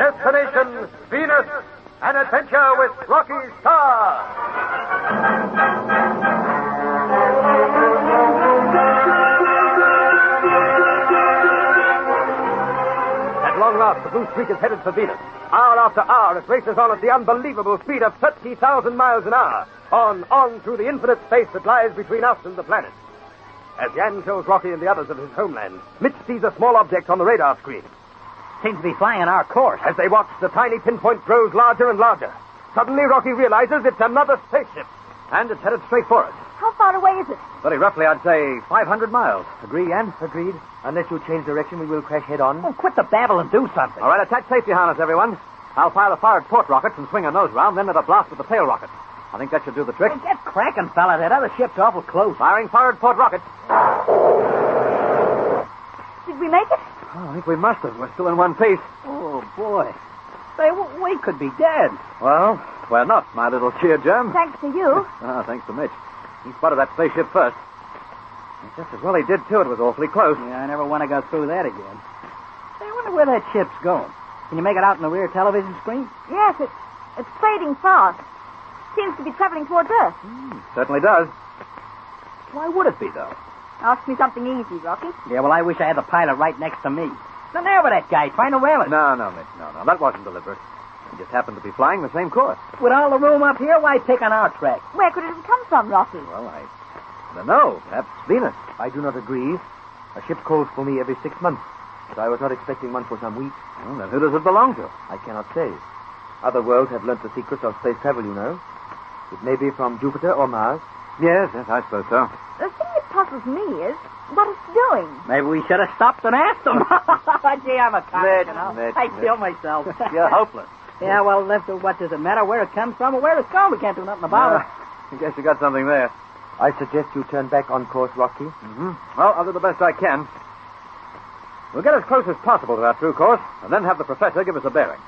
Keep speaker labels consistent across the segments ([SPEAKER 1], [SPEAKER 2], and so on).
[SPEAKER 1] Destination Venus, an adventure with Rocky Starr. At long last, the Blue Streak is headed for Venus. Hour after hour, it races on at the unbelievable speed of 30,000 miles an hour. On through the infinite space that lies between us and the planet. As Jan shows Rocky and the others of his homeland, Mitch sees a small object on the radar screen.
[SPEAKER 2] Seems to be flying our course.
[SPEAKER 1] As they watch, the tiny pinpoint grows larger and larger. Suddenly, Rocky realizes it's another spaceship, and it's headed straight for us.
[SPEAKER 3] How far away is it?
[SPEAKER 1] Very roughly, I'd say 500 miles.
[SPEAKER 4] Agree, Ann? Agreed. Unless you change direction, we will crash head on.
[SPEAKER 2] Oh, quit the babble and do something.
[SPEAKER 1] All right, attach safety harness, everyone. I'll fire the forward port rockets and swing a nose round, then let a blast with the tail rocket. I think that should do the trick.
[SPEAKER 2] Well, get cracking, fella. That other ship's awful close.
[SPEAKER 1] Firing forward port rockets.
[SPEAKER 3] Did we make it?
[SPEAKER 1] Oh, I think we must have. We're still in one piece.
[SPEAKER 2] Oh, boy. Say, we could be dead.
[SPEAKER 1] Well, we're not, my little cheer germ.
[SPEAKER 3] Thanks to you.
[SPEAKER 1] Thanks to Mitch. He spotted that spaceship first. Just as well he did, too. It was awfully close.
[SPEAKER 2] Yeah, I never want to go through that again. Say, I wonder where that ship's going. Can you make it out in the rear television screen?
[SPEAKER 3] Yes, it's fading fast. Seems to be traveling towards Earth.
[SPEAKER 1] Certainly does. Why would it be, though?
[SPEAKER 3] Ask me something easy, Rocky.
[SPEAKER 2] Yeah, well, I wish I had the pilot right next to me. So there with that guy, trying to rail it.
[SPEAKER 1] No, Mitch, no. That wasn't deliberate. He just happened to be flying the same course.
[SPEAKER 2] With all the room up here, why pick on our track?
[SPEAKER 3] Where could it have come from, Rocky?
[SPEAKER 1] Well, I don't know. Perhaps Venus.
[SPEAKER 4] I do not agree. A ship calls for me every 6 months. But I was not expecting one for some weeks.
[SPEAKER 1] Well, then who does it belong to?
[SPEAKER 4] I cannot say. Other worlds have learnt the secrets of space travel, you know. It may be from Jupiter or Mars.
[SPEAKER 1] Yes, I suppose so.
[SPEAKER 3] The thing that puzzles me is what it's doing.
[SPEAKER 2] Maybe we should have stopped and asked him. Gee, I'm a comic, you know.
[SPEAKER 1] Mitch.
[SPEAKER 2] I kill myself.
[SPEAKER 1] You're hopeless.
[SPEAKER 2] Yeah, well, what does it matter where it comes from or where it's going? We can't do nothing about it.
[SPEAKER 1] I guess you got something there.
[SPEAKER 4] I suggest you turn back on course, Rocky.
[SPEAKER 1] Mm-hmm. Well, I'll do the best I can. We'll get as close as possible to our true course, and then have the professor give us a bearing.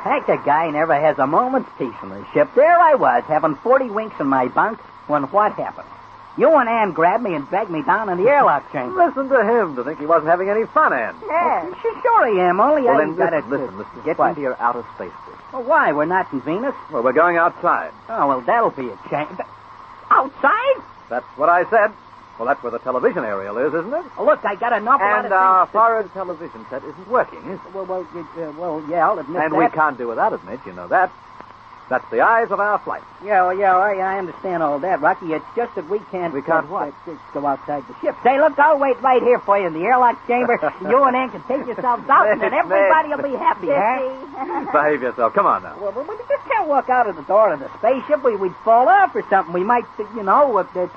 [SPEAKER 2] Heck, the guy never has a moment's peace in the ship. There I was, having 40 winks in my bunk, when what happened? You and Ann grabbed me and dragged me down in the airlock chamber.
[SPEAKER 1] Listen to him to think he wasn't having any fun, Ann.
[SPEAKER 3] Yeah.
[SPEAKER 2] Sure I am, only
[SPEAKER 1] Well,
[SPEAKER 2] I
[SPEAKER 1] then
[SPEAKER 2] got
[SPEAKER 1] listen. Get
[SPEAKER 2] What?
[SPEAKER 1] into your outer space suit.
[SPEAKER 2] Well, why? We're not in Venus?
[SPEAKER 1] Well, we're going outside.
[SPEAKER 2] Oh, well, that'll be a change. Outside?
[SPEAKER 1] That's what I said. Well, that's where the television aerial is, isn't it?
[SPEAKER 2] Oh, look, I got an awful lot of
[SPEAKER 1] And our
[SPEAKER 2] things
[SPEAKER 1] forward television set isn't working, is it?
[SPEAKER 2] Well, yeah, I'll admit
[SPEAKER 1] And
[SPEAKER 2] that.
[SPEAKER 1] we can't do without it, Mitch. You know that. That's the eyes of our flight.
[SPEAKER 2] Yeah, I understand all that, Rocky. It's just that we can't...
[SPEAKER 1] We can't what?
[SPEAKER 2] Go outside the ship. Say, look, I'll wait right here for you in the airlock chamber. You and Ann can take yourselves out, and then everybody will be happy, huh?
[SPEAKER 1] Behave yourself. Come on now.
[SPEAKER 2] Well, we just can't walk out of the door of the spaceship. We'd fall off or something. We might,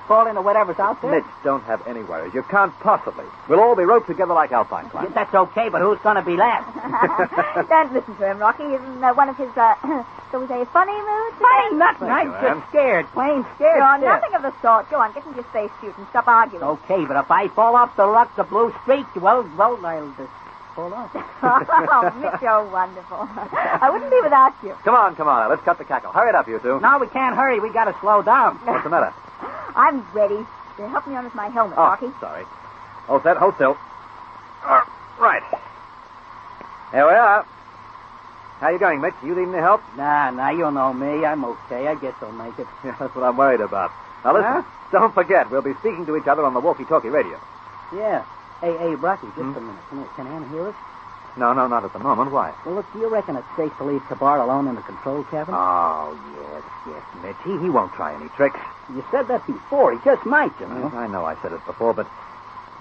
[SPEAKER 2] fall into whatever's out there.
[SPEAKER 1] Mitch, don't have any worries. You can't possibly. We'll all be roped together like alpine climbers.
[SPEAKER 2] That's okay, but who's going to be last?
[SPEAKER 3] Don't listen to him, Rocky. He's in one of his, shall we say, funny moods?
[SPEAKER 2] Funny nothing.
[SPEAKER 1] Thank
[SPEAKER 2] I'm
[SPEAKER 1] you,
[SPEAKER 2] just
[SPEAKER 1] Ann.
[SPEAKER 2] scared. Plain scared.
[SPEAKER 3] You're
[SPEAKER 2] scared.
[SPEAKER 3] nothing of the sort. Go on, get into your spacesuit and stop arguing.
[SPEAKER 2] Okay, but if I fall off the blue streak, well, I'll just fall off.
[SPEAKER 3] Oh, Mitch, you're wonderful. I wouldn't be without you.
[SPEAKER 1] Come on. Now, let's cut the cackle. Hurry it up, you two.
[SPEAKER 2] No, we can't hurry. We got to slow down.
[SPEAKER 1] What's the matter?
[SPEAKER 3] I'm ready. Help me on with my helmet,
[SPEAKER 1] Oh,
[SPEAKER 3] Rocky.
[SPEAKER 1] sorry. Hold set. Hold still. Right. Here we are. How you going, Mitch? You need any help?
[SPEAKER 2] Nah, you know me. I'm okay. I guess I'll make it.
[SPEAKER 1] Yeah, that's what I'm worried about. Now, listen. Don't forget, we'll be speaking to each other on the walkie-talkie radio.
[SPEAKER 2] Yeah. Hey, Rocky, just a minute. Can Ann hear us?
[SPEAKER 1] No, not at the moment. Why?
[SPEAKER 2] Well, look, do you reckon it's safe to leave Tabar alone in the control cabin?
[SPEAKER 1] Oh, yes, Mitch. He won't try any tricks.
[SPEAKER 2] You said that before. He just might, you know.
[SPEAKER 1] Yes, I know I said it before, but...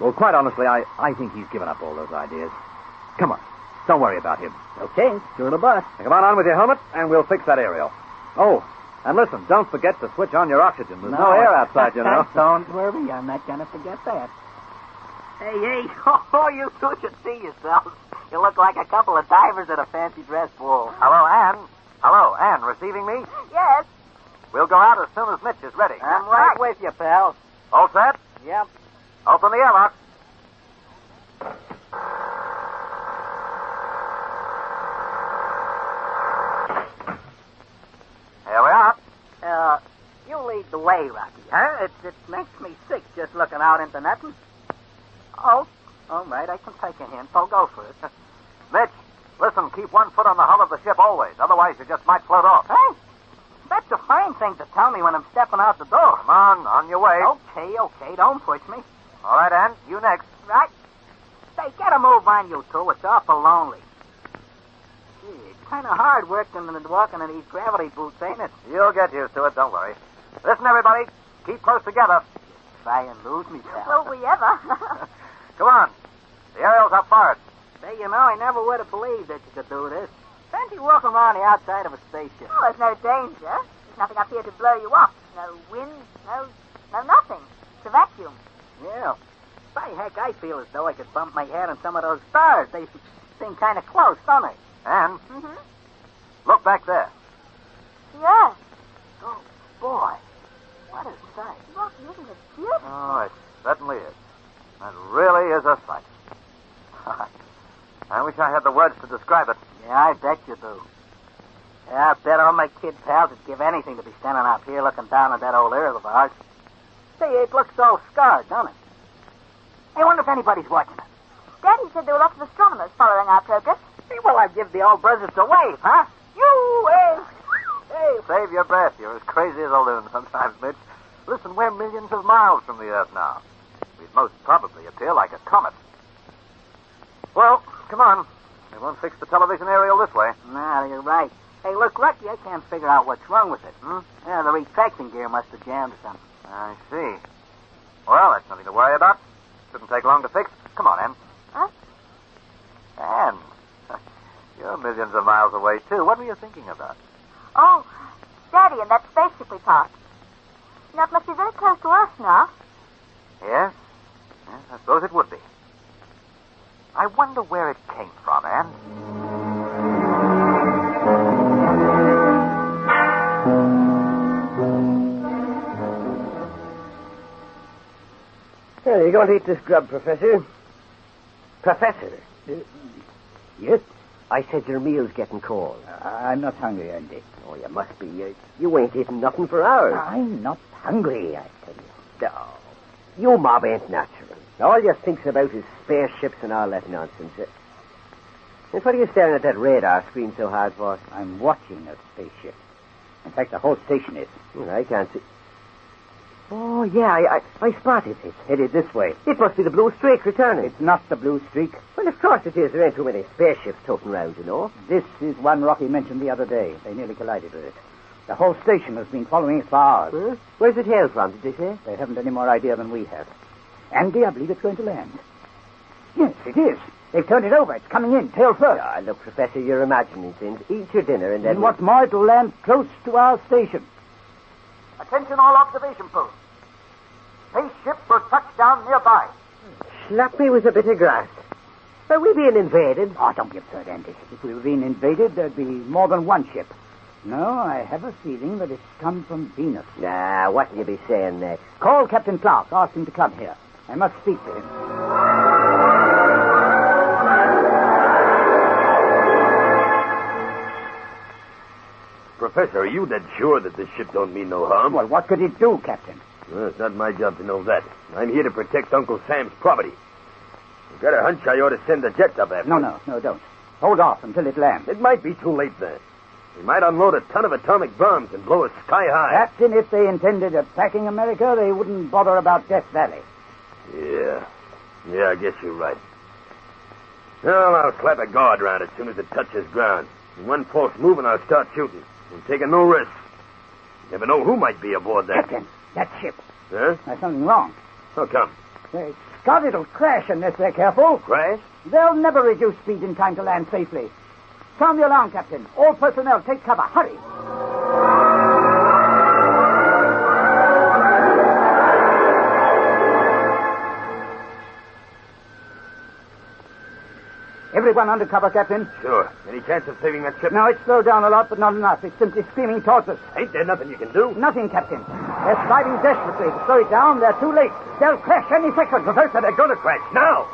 [SPEAKER 1] Well, quite honestly, I think he's given up all those ideas. Come on. Don't worry about him.
[SPEAKER 2] Okay, sure the bus.
[SPEAKER 1] Now, come on with your helmet, and we'll fix that aerial. Oh, and listen, don't forget to switch on your oxygen. There's no air outside, you know.
[SPEAKER 2] Don't worry, I'm not going to forget that. Hey, oh, you two should see yourselves. You look like a couple of divers at a fancy dress ball.
[SPEAKER 1] Hello, Ann, receiving me?
[SPEAKER 3] Yes.
[SPEAKER 1] We'll go out as soon as Mitch is ready.
[SPEAKER 2] I'm right with you, pal.
[SPEAKER 1] All set?
[SPEAKER 2] Yep.
[SPEAKER 1] Open the airlock. Here we are.
[SPEAKER 2] way, Rocky, huh? It makes me sick just looking out into nothing. Oh, all right, I can take a hint. I'll go for it.
[SPEAKER 5] Mitch, listen, keep 1 foot on the hull of the ship always. Otherwise, you just might float off.
[SPEAKER 2] Hey, that's a fine thing to tell me when I'm stepping out the door.
[SPEAKER 5] Come on your way.
[SPEAKER 2] Okay, don't push me.
[SPEAKER 5] All right, Ann, you next.
[SPEAKER 2] Right. Say, get a move on, you two. It's awful lonely. Gee, it's kind of hard working and walking in these gravity boots, ain't it?
[SPEAKER 5] You'll get used to it, don't worry. Listen, everybody, keep close together.
[SPEAKER 2] Try and lose me, pal.
[SPEAKER 3] Will we ever?
[SPEAKER 5] Come on. The aerial's up first.
[SPEAKER 2] Say, you know, I never would have believed that you could do this. Fancy walking around the outside of a spaceship.
[SPEAKER 3] Oh, there's no danger. There's nothing up here to blow you off. No wind, no nothing. It's a vacuum.
[SPEAKER 2] Yeah. By heck, I feel as though I could bump my head on some of those stars. They seem kind of close, don't they?
[SPEAKER 5] Ann,
[SPEAKER 3] Mm-hmm.
[SPEAKER 5] look back there.
[SPEAKER 3] Yeah.
[SPEAKER 2] Oh, boy. What a sight.
[SPEAKER 3] Rocky, isn't it beautiful?
[SPEAKER 5] Oh, it certainly is. That really is a sight. I wish I had the words to describe it.
[SPEAKER 2] Yeah, I bet you do. Yeah, I bet all my kid pals would give anything to be standing up here looking down at that old Earth of ours. Say, it looks all scarred, don't it? I wonder if anybody's watching it.
[SPEAKER 3] Daddy said there were lots of astronomers following our progress.
[SPEAKER 2] Hey, well, I'd give the old buzzards a wave, huh? You,
[SPEAKER 5] Hey, save your breath. You're as crazy as a loon sometimes, Mitch. Listen, we're millions of miles from the Earth now. We'd most probably appear like a comet. Well, come on. We won't fix the television aerial this way.
[SPEAKER 2] Nah, you're right. Hey, look, Rocky, I can't figure out what's wrong with it. Yeah, the retracting gear must have jammed or something.
[SPEAKER 5] I see. Well, that's nothing to worry about. Shouldn't take long to fix. Come on, Ann.
[SPEAKER 3] Huh?
[SPEAKER 5] Ann, you're millions of miles away, too. What were you thinking about?
[SPEAKER 3] Oh, Daddy and that spaceship we parked. You know, it must be very close to us now.
[SPEAKER 5] Yes? Yes, I suppose it would be. I wonder where it came from, Ann.
[SPEAKER 1] Well, you going to eat this grub, Professor? Professor?
[SPEAKER 6] Yes?
[SPEAKER 1] I said your meal's getting cold.
[SPEAKER 6] I'm not hungry, Andy.
[SPEAKER 1] Oh, you must be. You ain't eating nothing for hours.
[SPEAKER 6] I'm not hungry, I tell you.
[SPEAKER 1] No. You mob ain't natural. All you thinks about is spaceships and all that nonsense. And what are you staring at that radar screen so hard for?
[SPEAKER 6] I'm watching a spaceship. In fact, the whole station is.
[SPEAKER 1] Well, I can't see. Oh, yeah, I spotted it. Headed this way. It must be the Blue Streak returning.
[SPEAKER 6] It's not the Blue Streak.
[SPEAKER 1] Well, of course it is. There ain't too many spaceships toting around, you know.
[SPEAKER 6] This is one Rocky mentioned the other day. They nearly collided with it. The whole station has been following it for hours.
[SPEAKER 1] Huh? Where's it hailed from, did they say?
[SPEAKER 6] They haven't any more idea than we have. Andy, I believe it's going to land. Yes, it is. They've turned it over. It's coming in, tail first.
[SPEAKER 1] Ah, look, Professor, you're imagining things. Eat your dinner and then...
[SPEAKER 6] And what's more, it'll land close to our station.
[SPEAKER 5] Attention all observation posts. Spaceship for touchdown nearby.
[SPEAKER 1] Slap me with a bit of grass. Are we being invaded?
[SPEAKER 6] Oh, don't be absurd, Andy. If we were being invaded, there'd be more than one ship. No, I have a feeling that it's come from Venus.
[SPEAKER 1] Nah, what'll you be saying next?
[SPEAKER 6] Call Captain Clark. Ask him to come here. I must speak to him.
[SPEAKER 7] Professor, are you dead sure that this ship don't mean no harm?
[SPEAKER 6] Well, what could it do, Captain?
[SPEAKER 7] Well, it's not my job to know that. I'm here to protect Uncle Sam's property. I've got a hunch I ought to send the jets up after it.
[SPEAKER 6] No, don't. Hold off until it lands.
[SPEAKER 7] It might be too late then. They might unload a ton of atomic bombs and blow us sky high.
[SPEAKER 6] Captain, if they intended attacking America, they wouldn't bother about Death Valley.
[SPEAKER 7] Yeah, I guess you're right. Well, I'll slap a guard around it as soon as it touches ground. In one false move and I'll start shooting. I'm taking no risks. You never know who might be aboard that.
[SPEAKER 6] Captain, that ship.
[SPEAKER 7] Huh?
[SPEAKER 6] There's something wrong.
[SPEAKER 7] How come?
[SPEAKER 6] Scott, it'll crash unless they're careful.
[SPEAKER 7] Crash?
[SPEAKER 6] They'll never reduce speed in time to land safely. Sound the alarm, Captain. All personnel, take cover. Hurry. Everyone under cover, Captain.
[SPEAKER 7] Sure. Any chance of saving that ship?
[SPEAKER 6] No, it's slowed down a lot, but not enough. It's simply steaming towards us.
[SPEAKER 7] Ain't there nothing you can do?
[SPEAKER 6] Nothing, Captain. They're sliding desperately. To slow it down, they're too late. They'll crash any second.
[SPEAKER 7] Professor, they're going to crash now.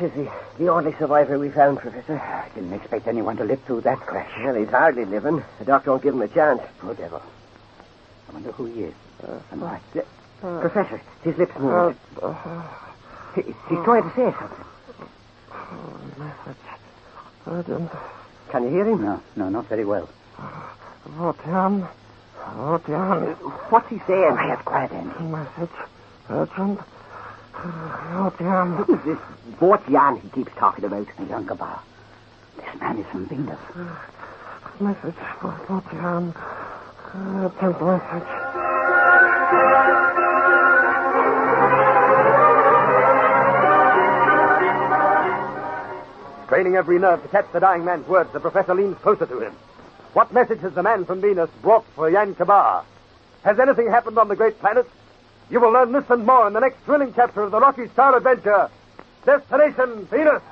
[SPEAKER 8] is the only survivor we found, Professor.
[SPEAKER 6] I didn't expect anyone to live through that crash.
[SPEAKER 8] Well, he's hardly living. The doctor won't give him a chance.
[SPEAKER 6] Poor devil. I wonder who he is. Professor, his lips moved. He's trying to say something.
[SPEAKER 8] Message. Can you hear him?
[SPEAKER 6] No, not very well.
[SPEAKER 8] Votian.
[SPEAKER 6] What's he saying? Quiet, Andy.
[SPEAKER 8] Message. Urgent. Votian.
[SPEAKER 6] Who is this Votian he keeps talking about? Yankabar. This man is from Venus.
[SPEAKER 8] Message. Votian. Urgent message.
[SPEAKER 1] Straining every nerve to catch the dying man's words, the professor leans closer to him. What message has the man from Venus brought for Yan Kabar? Has anything happened on the great planet? You will learn this and more in the next thrilling chapter of the Rocky Star adventure, Destination Venus.